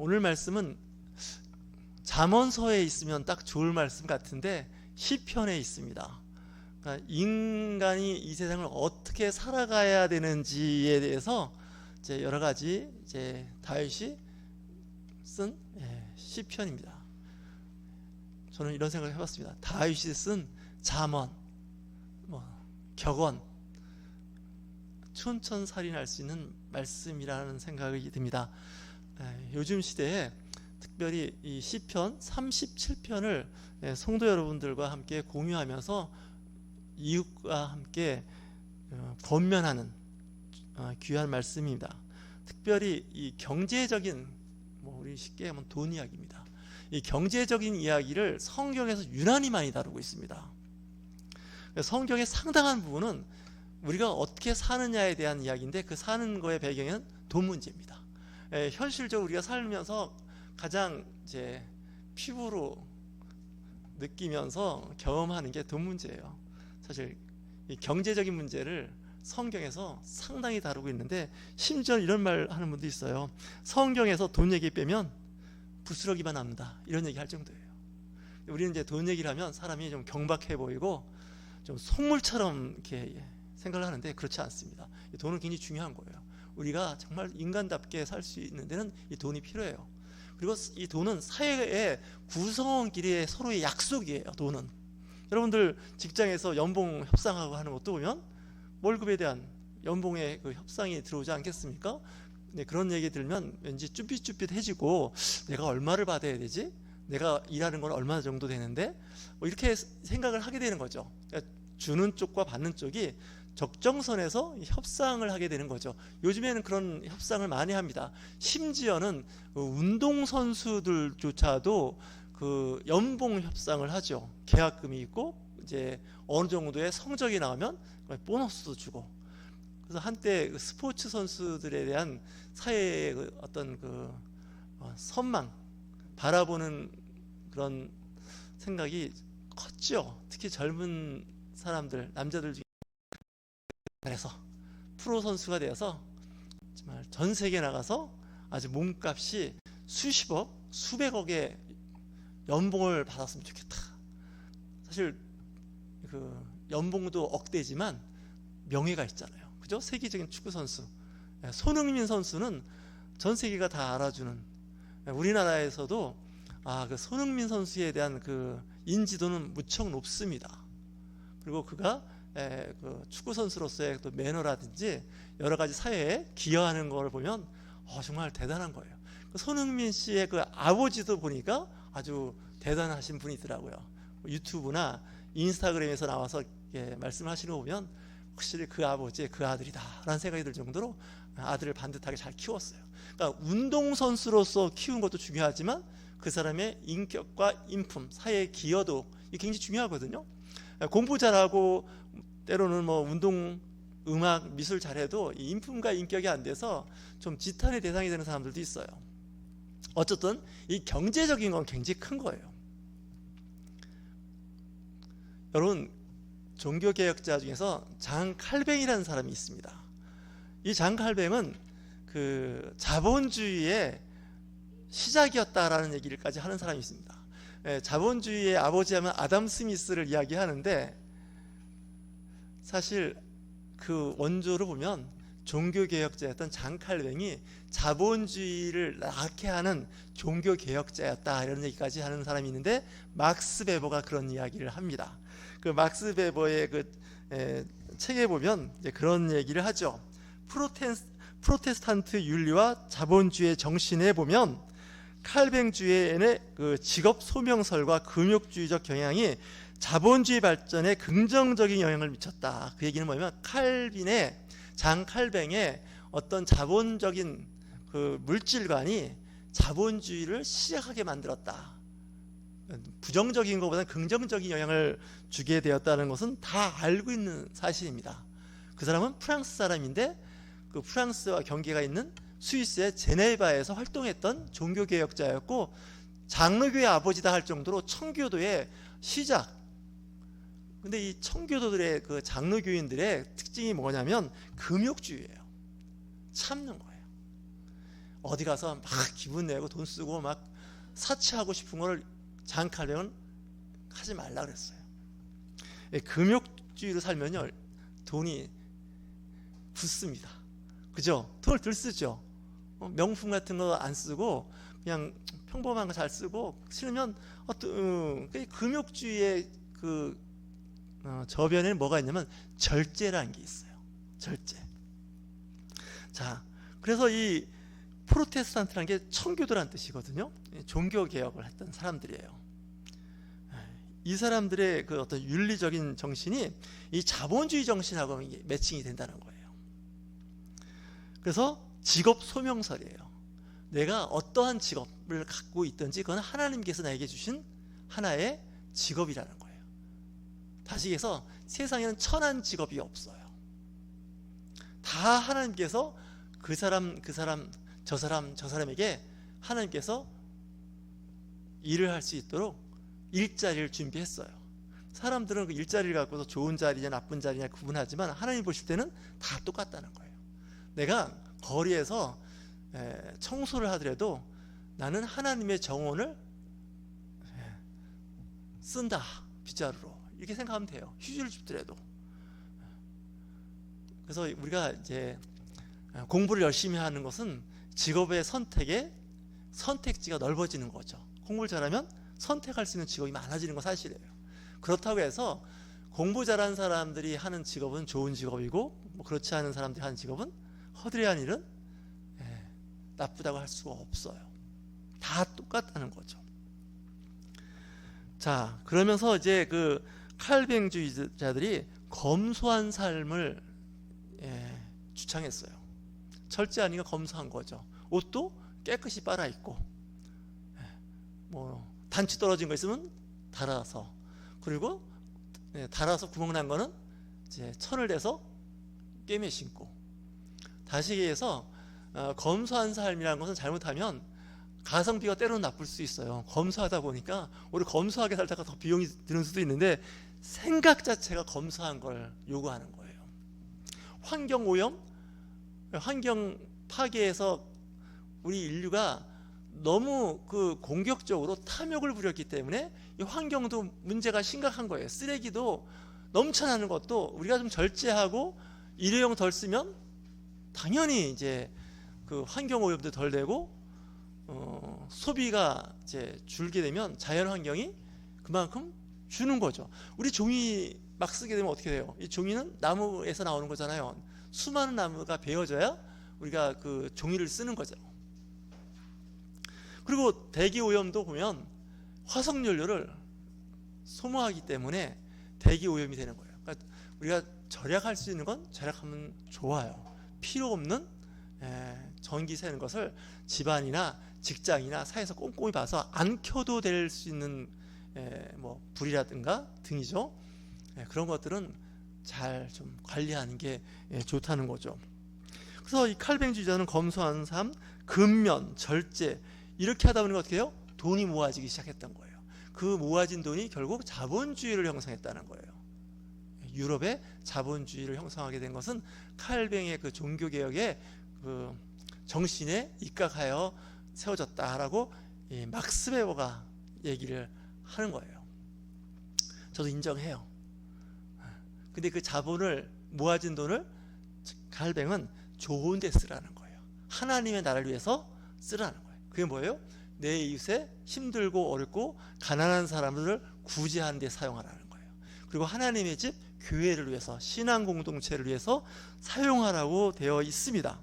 오늘 말씀은 잠언서에 있으면 딱 좋을 말씀 같은데 시편에 있습니다. 그러니까 인간이 이 세상을 어떻게 살아가야 되는지에 대해서 이제 여러 가지 이제 다윗이 쓴 시편입니다. 저는 이런 생각을 해봤습니다. 다윗이 쓴 잠언, 격언, 촌천살인할 수 있는 말씀이라는 생각이 듭니다. 요즘 시대에 특별히 이 시편 37편을 성도 여러분들과 함께 공유하면서 이웃과 함께 권면하는 귀한 말씀입니다. 특별히 이 경제적인, 우리 쉽게 하면 돈 이야기입니다. 이 경제적인 이야기를 성경에서 유난히 많이 다루고 있습니다. 성경의 상당한 부분은 우리가 어떻게 사느냐에 대한 이야기인데, 그 사는 거의 배경은 돈 문제입니다. 현실적으로 우리가 살면서 가장 이제 피부로 느끼면서 경험하는 게 돈 문제예요. 사실 이 경제적인 문제를 성경에서 상당히 다루고 있는데, 심지어 이런 말 하는 분도 있어요. 성경에서 돈 얘기 빼면 부스러기만 남는다, 이런 얘기 할 정도예요. 우리는 이제 돈 얘기를 하면 사람이 좀 경박해 보이고 좀 속물처럼 이렇게 생각을 하는데, 그렇지 않습니다. 돈은 굉장히 중요한 거예요. 우리가 정말 인간답게 살 수 있는 데는 이 돈이 필요해요. 그리고 이 돈은 사회의 구성원끼리의 서로의 약속이에요. 돈은 여러분들 직장에서 연봉 협상하고 하는 것도 보면 월급에 대한 연봉의 그 협상이 들어오지 않겠습니까? 네, 그런 얘기 들으면 왠지 쭈삣쭈삣해지고, 내가 얼마를 받아야 되지? 내가 일하는 건 얼마 정도 되는데? 이렇게 생각을 하게 되는 거죠. 그러니까 주는 쪽과 받는 쪽이 적정선에서 협상을 하게 되는 거죠. 요즘에는 그런 협상을 많이 합니다. 심지어는 운동선수들조차도 그 연봉 협상을 하죠. 계약금이 있고 이제 어느 정도의 성적이 나오면 보너스도 주고. 그래서 한때 스포츠 선수들에 대한 사회의 어떤 선망, 바라보는 그런 생각이 컸죠. 특히 젊은 사람들, 남자들 중에. 그래서 프로 선수가 되어서 정말 전 세계에 나가서 아주 몸값이 수십억, 수백억의 연봉을 받았으면 좋겠다. 사실 그 연봉도 억대지만 명예가 있잖아요. 그죠? 세계적인 축구 선수 손흥민 선수는 전 세계가 다 알아주는, 우리나라에서도 그 손흥민 선수에 대한 그 인지도는 무척 높습니다. 그리고 그가 그 축구 선수로서의 또 매너라든지 여러 가지 사회에 기여하는 걸 보면 정말 대단한 거예요. 손흥민 씨의 그 아버지도 보니까 아주 대단하신 분이더라고요. 유튜브나 인스타그램에서 나와서 말씀하시는 거 보면 확실히 그 아버지의 그 아들이다라는 생각이 들 정도로 아들을 반듯하게 잘 키웠어요. 그러니까 운동선수로서 키운 것도 중요하지만 그 사람의 인격과 인품, 사회의 기여도 굉장히 중요하거든요. 공부 잘하고 때로는 운동, 음악, 미술 잘해도 이 인품과 인격이 안 돼서 좀 지탄의 대상이 되는 사람들도 있어요. 어쨌든 이 경제적인 건 굉장히 큰 거예요. 여러분, 종교개혁자 중에서 장 칼뱅이라는 사람이 있습니다. 이 장 칼뱅은 그 자본주의의 시작이었다라는 얘기를까지 하는 사람이 있습니다. 자본주의의 아버지 하면 아담 스미스를 이야기하는데, 사실 그 원조를 보면 종교개혁자였던 장 칼뱅이 자본주의를 낳게 하는 종교개혁자였다, 이런 얘기까지 하는 사람이 있는데, 막스 베버가 그런 이야기를 합니다. 그 막스 베버의 그 책에 보면 이제 그런 얘기를 하죠. 프로테스탄트 윤리와 자본주의 정신에 보면 칼뱅주의의 그 직업 소명설과 금욕주의적 경향이 자본주의 발전에 긍정적인 영향을 미쳤다. 그 얘기는 뭐냐면 장 칼뱅의 어떤 자본적인 그 물질관이 자본주의를 시작하게 만들었다. 부정적인 것보다는 긍정적인 영향을 주게 되었다는 것은 다 알고 있는 사실입니다. 그 사람은 프랑스 사람인데, 그 프랑스와 경계가 있는 스위스의 제네바에서 활동했던 종교개혁자였고, 장로교의 아버지다 할 정도로 청교도의 시작. 근데 이 청교도들의 그 장로교인들의 특징이 뭐냐면 금욕주의예요. 참는 거예요. 어디 가서 막 기분 내고 돈 쓰고 막 사치하고 싶은 걸 장칼뱅은 하지 말라 그랬어요. 금욕주의로 살면요 돈이 굳습니다. 그죠? 돈을 덜 쓰죠. 명품 같은 거 안 쓰고 그냥 평범한 거 잘 쓰고, 싫으면 금욕주의의 그 저변에는 뭐가 있냐면 절제라는 게 있어요. 절제. 자, 그래서 이 프로테스탄트라는 게 청교도란 뜻이거든요. 종교 개혁을 했던 사람들이에요. 이 사람들의 그 어떤 윤리적인 정신이 이 자본주의 정신하고 매칭이 된다는 거예요. 그래서 직업 소명설이에요. 내가 어떠한 직업을 갖고 있든지 그건 하나님께서 나에게 주신 하나의 직업이라는 거예요. 다시 해서 세상에는 천한 직업이 없어요. 다 하나님께서 그 사람, 저 사람에게 하나님께서 일을 할 수 있도록 일자리를 준비했어요. 사람들은 그 일자리를 갖고서 좋은 자리냐 나쁜 자리냐 구분하지만 하나님 보실 때는 다 똑같다는 거예요. 내가 거리에서 청소를 하더라도 나는 하나님의 정원을 쓴다, 빗자루로, 이렇게 생각하면 돼요. 휴지를 줍더라도. 그래서 우리가 이제 공부를 열심히 하는 것은 직업의 선택지가 넓어지는 거죠. 공부를 잘하면 선택할 수 있는 직업이 많아지는 건 사실이에요. 그렇다고 해서 공부 잘하는 사람들이 하는 직업은 좋은 직업이고, 뭐 그렇지 않은 사람들이 하는 직업은 허드레한 일은 나쁘다고 할 수가 없어요. 다 똑같다는 거죠. 자, 그러면서 이제 그 칼뱅주의자들이 검소한 삶을 주창했어요. 철저하니까 검소한 거죠. 옷도 깨끗이 빨아 입고, 뭐 단추 떨어진 거 있으면 달아서, 그리고 달아서 구멍 난 거는 이제 천을 대서 꿰매 신고. 다시 얘기해서 검소한 삶이라는 것은 잘못하면 가성비가 때로는 나쁠 수 있어요. 검소하다 보니까 우리 검소하게 살다가 더 비용이 드는 수도 있는데 생각 자체가 검소한 걸 요구하는 거예요. 환경 오염, 환경 파괴에서 우리 인류가 너무 그 공격적으로 탐욕을 부렸기 때문에 이 환경도 문제가 심각한 거예요. 쓰레기도 넘쳐나는 것도 우리가 좀 절제하고 일회용 덜 쓰면 당연히 이제 그 환경 오염도 덜 되고 소비가 이제 줄게 되면 자연 환경이 그만큼 주는 거죠. 우리 종이 막 쓰게 되면 어떻게 돼요? 이 종이는 나무에서 나오는 거잖아요. 수많은 나무가 베어져야 우리가 그 종이를 쓰는 거죠. 그리고 대기 오염도 보면 화석 연료를 소모하기 때문에 대기 오염이 되는 거예요. 그러니까 우리가 절약할 수 있는 건 절약하면 좋아요. 필요 없는 전기 새는 것을 집안이나 직장이나 사회에서 꼼꼼히 봐서 안 켜도 될 수 있는 뭐 불이라든가 등이죠. 그런 것들은 잘 좀 관리하는 게 좋다는 거죠. 그래서 이 칼뱅주의자는 검소한 삶, 근면, 절제 이렇게 하다 보니까 어떻게 해요? 돈이 모아지기 시작했던 거예요. 그 모아진 돈이 결국 자본주의를 형성했다는 거예요. 유럽의 자본주의를 형성하게 된 것은 칼뱅의 그 종교개혁의 그 정신에 입각하여 세워졌다라고 막스 베버가 얘기를 하는 거예요. 저도 인정해요. 근데 그 자본을 모아진 돈을 칼뱅은 좋은 데 쓰라는 거예요. 하나님의 나라를 위해서 쓰라는 거예요. 그게 뭐예요? 내 이웃에 힘들고 어렵고 가난한 사람들을 구제하는 데 사용하라는 거예요. 그리고 하나님의 집 교회를 위해서, 신앙 공동체를 위해서 사용하라고 되어 있습니다.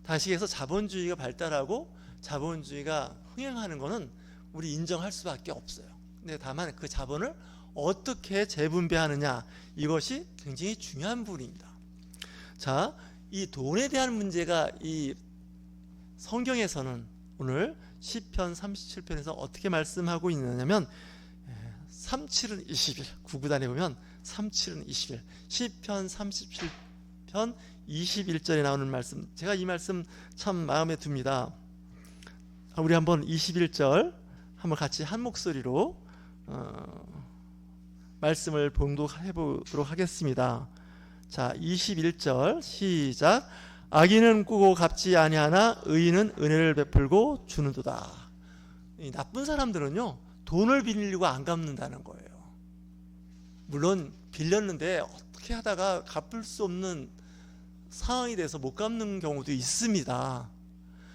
다시 해서 자본주의가 발달하고 자본주의가 흥행하는 것은 우리 인정할 수밖에 없어요. 근데 다만 그 자본을 어떻게 재분배하느냐, 이것이 굉장히 중요한 부분입니다. 자, 이 돈에 대한 문제가 이 성경에서는 오늘 시편 37편에서 어떻게 말씀하고 있느냐면 37은 20일, 구구단에 보면 37은 20일, 시편 37편 21절에 나오는 말씀, 제가 이 말씀 참 마음에 듭니다. 우리 한번 21절 한번 같이 한 목소리로 말씀을 봉독해 보도록 하겠습니다. 자, 21절 시작. 악인은 꾸고 갚지 아니하나 의인은 은혜를 베풀고 주는도다. 이 나쁜 사람들은요, 돈을 빌리고 안 갚는다는 거예요. 물론 빌렸는데 어떻게 하다가 갚을 수 없는 상황이 돼서 못 갚는 경우도 있습니다.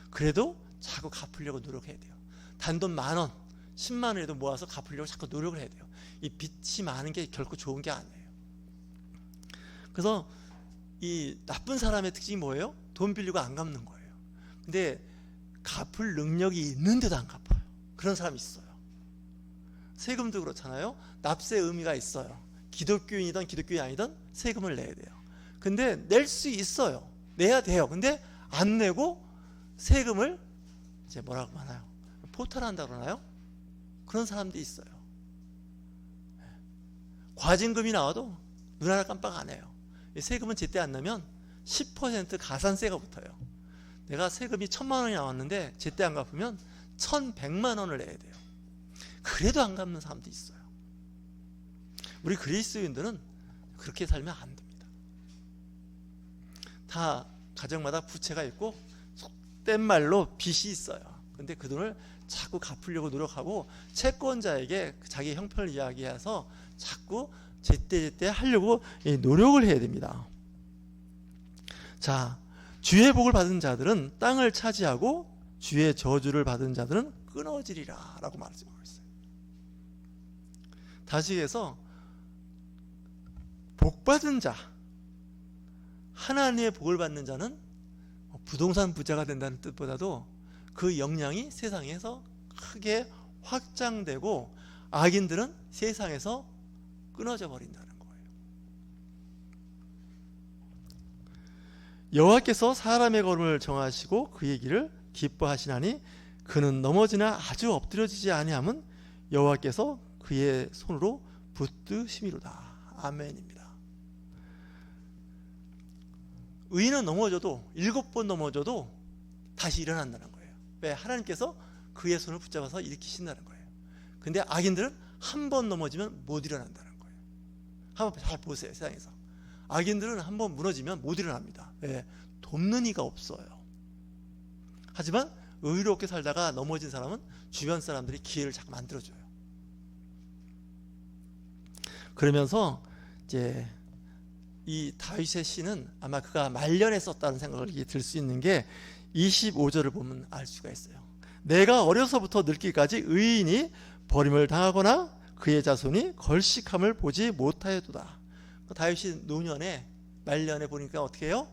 그래도 자꾸 갚으려고 노력해야 돼요. 단돈 10,000원, 10만 원이라도 모아서 갚으려고 자꾸 노력을 해야 돼요. 이 빚이 많은 게 결코 좋은 게 아니에요. 그래서 이 나쁜 사람의 특징이 뭐예요? 돈 빌리고 안 갚는 거예요. 근데 갚을 능력이 있는데도 안 갚아요. 그런 사람이 있어요. 세금도 그렇잖아요. 납세 의미가 있어요. 기독교인이든 기독교인이 아니든 세금을 내야 돼요. 근데 낼 수 있어요. 내야 돼요. 근데 안 내고 세금을 이제 뭐라고 하나요? 포탈한다 그러나요? 그런 사람들이 있어요. 과징금이 나와도 눈 하나 깜빡 안 해요. 세금은 제때 안 내면 10% 가산세가 붙어요. 내가 세금이 1,000만 원이 나왔는데 제때 안 갚으면 1,100만 원을 내야 돼요. 그래도 안 갚는 사람도 있어요. 우리 그리스도인들은 그렇게 살면 안 됩니다. 다 가정마다 부채가 있고 속된 말로 빚이 있어요. 근데 그 돈을 자꾸 갚으려고 노력하고 채권자에게 자기 형편을 이야기해서 자꾸 제때 하려고 노력을 해야 됩니다. 자, 주의 복을 받은 자들은 땅을 차지하고 주의 저주를 받은 자들은 끊어지리라 라고 말씀하고 있어요. 다시 해서 복 받은 자, 하나님의 복을 받는 자는 부동산 부자가 된다는 뜻보다도 그 영향이 세상에서 크게 확장되고 악인들은 세상에서 끊어져 버린다는 거예요. 여호와께서 사람의 걸음을 정하시고 그의 길을 기뻐하시나니 그는 넘어지나 아주 엎드려지지 아니함은 여호와께서 그의 손으로 붙드심이로다. 아멘입니다. 의인은 넘어져도 7번 넘어져도 다시 일어난다는 거예요. 왜? 하나님께서 그의 손을 붙잡아서 일으키신다는 거예요. 근데 악인들은 한 번 넘어지면 못 일어난다는 거예요. 한번 잘 보세요. 세상에서 악인들은 한 번 무너지면 못 일어납니다. 왜? 돕는 이가 없어요. 하지만 의롭게 살다가 넘어진 사람은 주변 사람들이 기회를 자꾸 만들어줘요. 그러면서 이제 이 다윗의 시는 아마 그가 말년에 썼다는 생각이 들 수 있는 게 25절을 보면 알 수가 있어요. 내가 어려서부터 늙기까지 의인이 버림을 당하거나 그의 자손이 걸식함을 보지 못하였도다. 다윗이 노년에 말년에 보니까 어떻게 해요?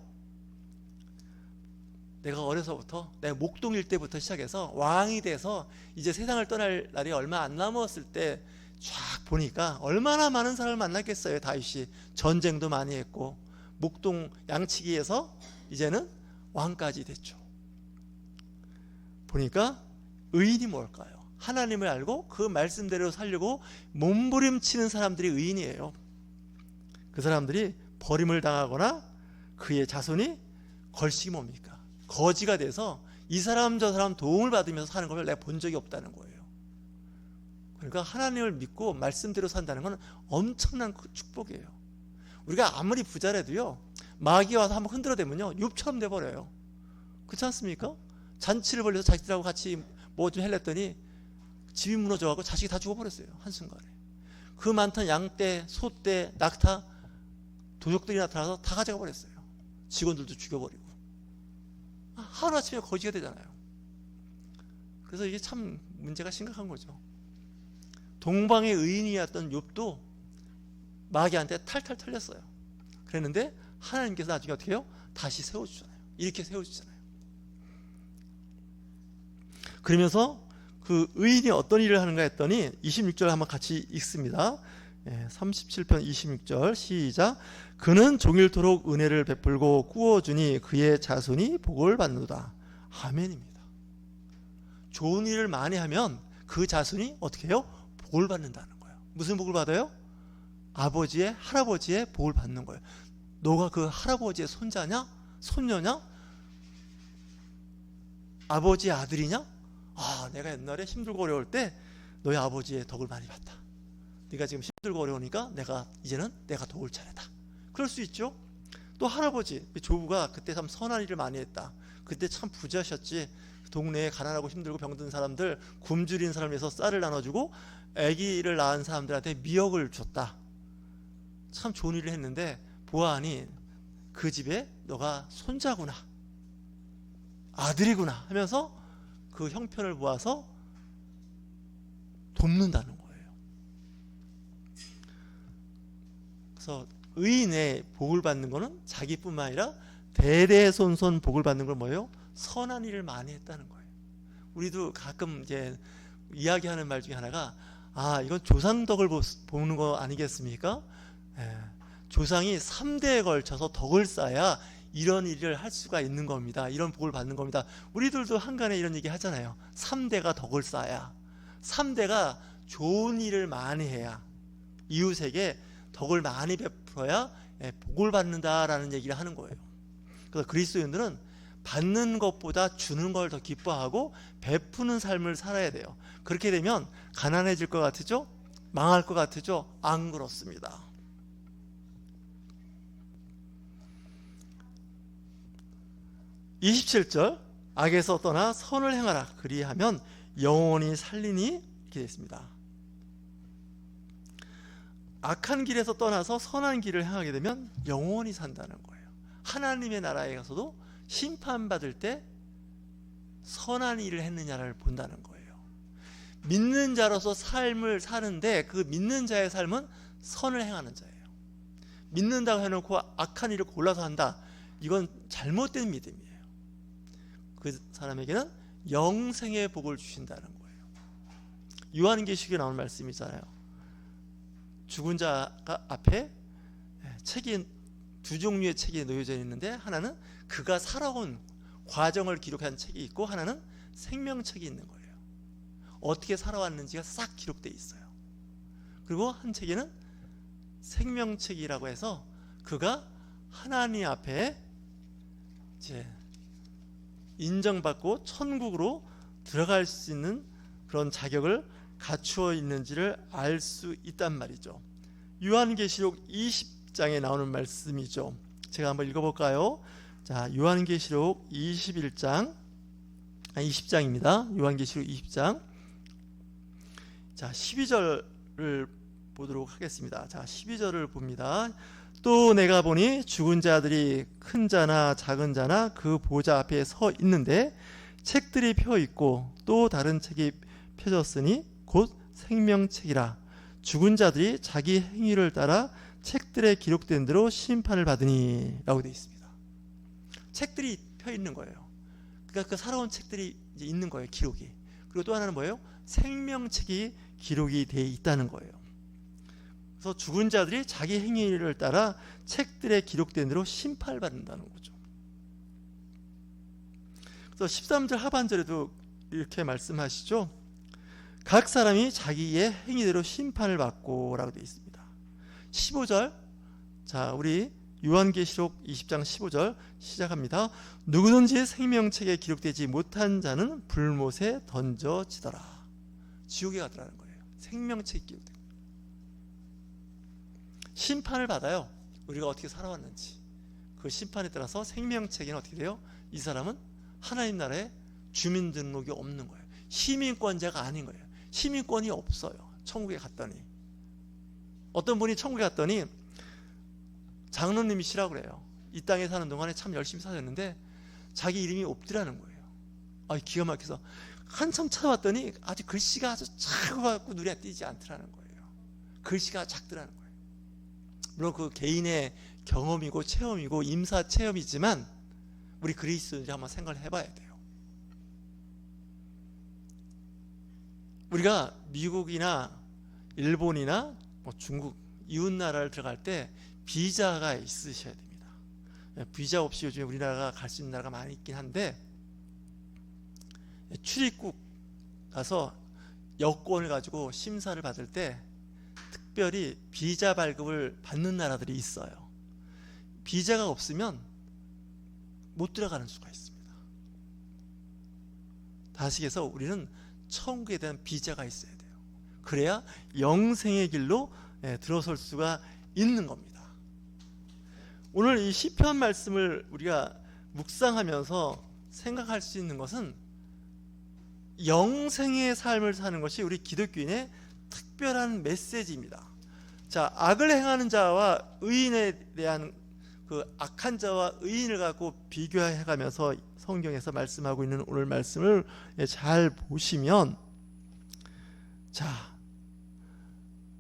내가 어려서부터 내가 목동일 때부터 시작해서 왕이 돼서 이제 세상을 떠날 날이 얼마 안 남았을 때 쫙 보니까 얼마나 많은 사람을 만났겠어요. 다윗이 전쟁도 많이 했고 목동 양치기에서 이제는 왕까지 됐죠. 보니까 의인이 뭘까요? 하나님을 알고 그 말씀대로 살려고 몸부림치는 사람들이 의인이에요. 그 사람들이 버림을 당하거나 그의 자손이 걸식이 뭡니까? 거지가 돼서 이 사람 저 사람 도움을 받으면서 사는 걸 내가 본 적이 없다는 거예요. 그러니까 하나님을 믿고 말씀대로 산다는 건 엄청난 축복이에요. 우리가 아무리 부자라도요, 마귀가 와서 한번 흔들어대면요 욥처럼 돼버려요. 그렇지 않습니까? 잔치를 벌려서 자식들하고 같이 뭐 좀 해냈더니 집이 무너져가고 자식이 다 죽어버렸어요. 한순간에. 그 많던 양떼, 소떼, 낙타, 도적들이 나타나서 다 가져가 버렸어요. 직원들도 죽여버리고. 하루아침에 거지가 되잖아요. 그래서 이게 참 문제가 심각한 거죠. 동방의 의인이었던 욥도 마귀한테 탈탈 털렸어요. 그랬는데 하나님께서 나중에 어떻게 해요? 다시 세워주잖아요. 이렇게 세워주잖아요. 그러면서 그 의인이 어떤 일을 하는가 했더니 26절 한번 같이 읽습니다. 37편 26절 시작. 그는 종일토록 은혜를 베풀고 꾸어주니 그의 자손이 복을 받는도다. 아멘입니다. 좋은 일을 많이 하면 그 자손이 어떻게 해요? 복을 받는다는 거예요. 무슨 복을 받아요? 아버지의 할아버지의 복을 받는 거예요. 너가 그 할아버지의 손자냐? 손녀냐? 아버지의 아들이냐? 아, 내가 옛날에 힘들고 어려울 때 너희 아버지의 덕을 많이 봤다. 네가 지금 힘들고 어려우니까 이제는 내가 도울 차례다. 그럴 수 있죠. 또 할아버지 조부가 그때 참 선한 일을 많이 했다. 그때 참 부자셨지. 동네에 가난하고 힘들고 병든 사람들, 굶주린 사람에서 쌀을 나눠주고 아기를 낳은 사람들한테 미역을 줬다. 참 좋은 일을 했는데 보아하니 그 집에 너가 손자구나, 아들이구나 하면서 그 형편을 보아서 돕는다는 거예요. 그래서 의인의 복을 받는 거는 자기뿐만 아니라 대대손손 복을 받는 건 뭐예요? 선한 일을 많이 했다는 거예요. 우리도 가끔 이제 이야기하는 말 중에 하나가 이건 조상덕을 보는 거 아니겠습니까? 조상이 3대에 걸쳐서 덕을 쌓아야 이런 일을 할 수가 있는 겁니다. 이런 복을 받는 겁니다. 우리들도 한간에 이런 얘기 하잖아요. 3대가 덕을 쌓아야, 3대가 좋은 일을 많이 해야, 이웃에게 덕을 많이 베풀어야 복을 받는다라는 얘기를 하는 거예요. 그래서 그리스도인들은 받는 것보다 주는 걸 더 기뻐하고 베푸는 삶을 살아야 돼요. 그렇게 되면 가난해질 것 같으죠? 망할 것 같으죠? 안 그렇습니다. (27절) 악에서 떠나 선을 행하라. 그리하면 영원히 살리니, 이렇게 되어 있습니다. 악한 길에서 떠나서 선한 길을 행하게 되면 영원히 산다는 거예요. 하나님의 나라에 가서도 심판받을 때 선한 일을 했느냐를 본다는 거예요. 믿는 자로서 삶을 사는데 그 믿는 자의 삶은 선을 행하는 자예요. 믿는다고 해놓고 악한 일을 골라서 한다, 이건 잘못된 믿음이에요. 그 사람에게는 영생의 복을 주신다는 거예요. 요한계시록에 나오는 말씀이잖아요. 죽은 자가 앞에 책이, 두 종류의 책이 놓여져 있는데 하나는 그가 살아온 과정을 기록한 책이 있고 하나는 생명책이 있는 거예요. 어떻게 살아왔는지가 싹 기록되어 있어요. 그리고 한 책에는 생명책이라고 해서 그가 하나님 앞에 이제 인정받고 천국으로 들어갈 수 있는 그런 자격을 갖추어 있는지를 알 수 있단 말이죠. 요한계시록 20장에 나오는 말씀이죠. 제가 한번 읽어볼까요? 자, 요한계시록 20장입니다. 요한계시록 20장. 자, 12절을 보도록 하겠습니다. 자, 12절을 봅니다. 또 내가 보니 죽은 자들이 큰 자나 작은 자나 그 보좌 앞에 서 있는데 책들이 펴 있고 또 다른 책이 펴졌으니 곧 생명책이라. 죽은 자들이 자기 행위를 따라 책들에 기록된 대로 심판을 받으니, 라고 되어 있습니다. 책들이 펴 있는 거예요. 그러니까 그 살아온 책들이 이제 있는 거예요, 기록이. 그리고 또 하나는 뭐예요? 생명책이 기록이 되어 있다는 거예요. 그래서 죽은 자들이 자기 행위를 따라 책들에 기록된 대로 심판을 받는다는 거죠. 그래서 13절 하반절에도 이렇게 말씀하시죠. 각 사람이 자기의 행위대로 심판을 받고, 라고 되어 있습니다. 15절, 자, 우리 요한계시록 20장 15절 시작합니다. 누구든지 생명책에 기록되지 못한 자는 불못에 던져지더라. 지옥에 가더라는 거예요. 생명책이 기록된 거예요. 심판을 받아요. 우리가 어떻게 살아왔는지. 그 심판에 따라서 생명책에는 어떻게 돼요? 이 사람은 하나님 나라에 주민등록이 없는 거예요. 시민권자가 아닌 거예요. 시민권이 없어요. 천국에 갔더니. 어떤 분이 천국에 갔더니 장로님이시라고 그래요. 이 땅에 사는 동안에 참 열심히 사셨는데 자기 이름이 없더라는 거예요. 기가 막혀서 한참 찾아왔더니 아주 글씨가 아주 작아갖고 눈에 띄지 않더라는 거예요. 글씨가 작더라는 거예요. 물론 그 개인의 경험이고 체험이고 임사 체험이지만 우리 그리스도인들이 한번 생각을 해봐야 돼요. 우리가 미국이나 일본이나 중국 이웃나라를 들어갈 때 비자가 있으셔야 됩니다. 비자 없이 요즘에 우리나라가 갈 수 있는 나라가 많이 있긴 한데 출입국 가서 여권을 가지고 심사를 받을 때 특별히 비자 발급을 받는 나라들이 있어요. 비자가 없으면 못 들어가는 수가 있습니다. 다시해서 우리는 천국에 대한 비자가 있어야 돼요. 그래야 영생의 길로 들어설 수가 있는 겁니다. 오늘 이 시편 말씀을 우리가 묵상하면서 생각할 수 있는 것은 영생의 삶을 사는 것이 우리 기독교인의 특별한 메시지입니다. 자, 악을 행하는 자와 의인에 대한 그 악한 자와 의인을 갖고 비교해 가면서 성경에서 말씀하고 있는 오늘 말씀을 잘 보시면, 자,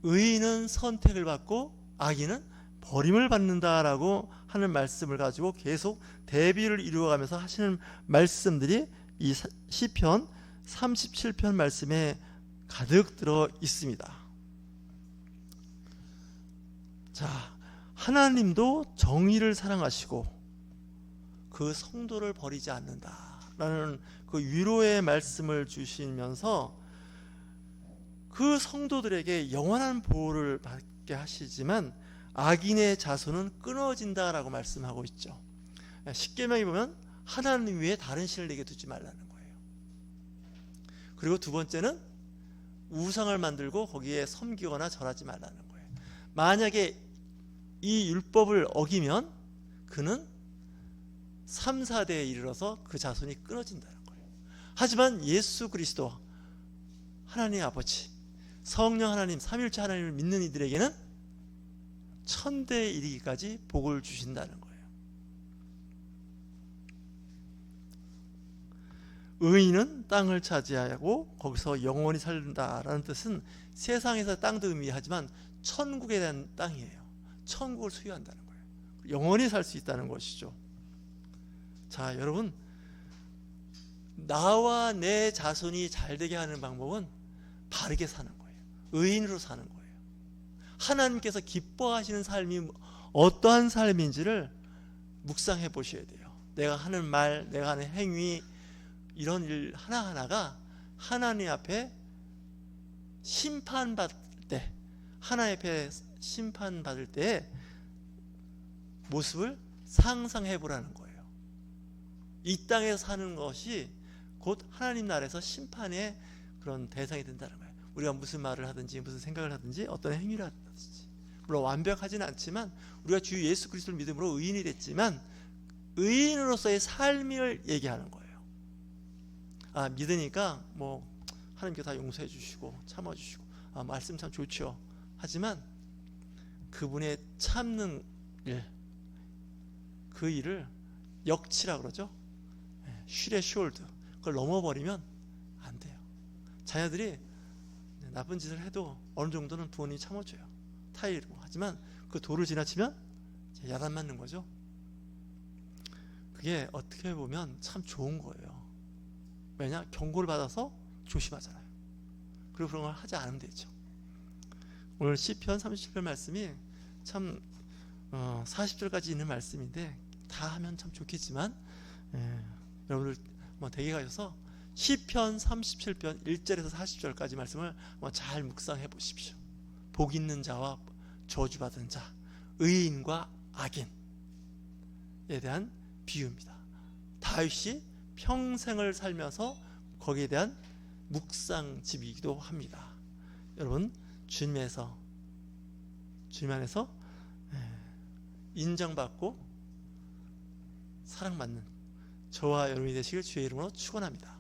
의인은 선택을 받고 악인은 버림을 받는다라고 하는 말씀을 가지고 계속 대비를 이루어가면서 하시는 말씀들이 이 시편 37편 말씀에 가득 들어 있습니다. 자, 하나님도 정의를 사랑하시고 그 성도를 버리지 않는다라는 그 위로의 말씀을 주시면서 그 성도들에게 영원한 보호를 받게 하시지만 악인의 자손은 끊어진다라고 말씀하고 있죠. 십계명에 보면 하나님 외에 다른 신을 내게 두지 말라는 거예요. 그리고 두 번째는 우상을 만들고 거기에 섬기거나 절하지 말라는 거예요. 만약에 이 율법을 어기면 그는 3, 4대에 이르러서 그 자손이 끊어진다는 거예요. 하지만 예수 그리스도 하나님 아버지, 성령 하나님, 삼위일체 하나님을 믿는 이들에게는 천대에 이르기까지 복을 주신다는 거예요. 의인은 땅을 차지하고 거기서 영원히 살린다라는 뜻은 세상에서 땅도 의미하지만 천국에 대한 땅이에요. 천국을 소유한다는 거예요. 영원히 살 수 있다는 것이죠. 자, 여러분, 나와 내 자손이 잘되게 하는 방법은 바르게 사는 거예요. 의인으로 사는 거예요. 하나님께서 기뻐하시는 삶이 어떠한 삶인지를 묵상해 보셔야 돼요. 내가 하는 말, 내가 하는 행위, 이런 일 하나하나가 하나님 앞에 심판받을 때, 하나님 앞에 심판받을 때의 모습을 상상해 보라는 거예요. 이 땅에서 사는 것이 곧 하나님 나라에서 심판의 그런 대상이 된다는 거예요. 우리가 무슨 말을 하든지 무슨 생각을 하든지 어떤 행위를 하든지, 물론 완벽하지는 않지만 우리가 주 예수 그리스도를 믿음으로 의인이 됐지만 의인으로서의 삶을 얘기하는 거예요. 아, 믿으니까 뭐 하나님께서 다 용서해 주시고 참아 주시고, 아, 말씀 참 좋죠. 하지만 그분의 참는 일, 그 일을 역치라 그러죠. 슈레 숄드, 그걸 넘어버리면 안 돼요. 자녀들이 나쁜 짓을 해도 어느 정도는 부모님이 참아줘요. 타이르고. 하지만 그 도를 지나치면 야단 맞는 거죠. 그게 어떻게 보면 참 좋은 거예요. 왜냐? 경고를 받아서 조심하잖아요. 그리고 그런 걸 하지 않으면 되죠. 오늘 시편 37편 말씀이 참 40절까지 있는 말씀인데 다 하면 참 좋겠지만, 여러분들 댁에 가셔서 시편 37편 1절에서 40절까지 말씀을 잘 묵상해 보십시오. 복 있는 자와 저주받은 자, 의인과 악인에 대한 비유입니다. 다윗이 평생을 살면서 거기에 대한 묵상집이기도 합니다. 여러분, 주님 안에서 인정받고 사랑받는 저와 여러분이 되시길 주의 이름으로 축원합니다.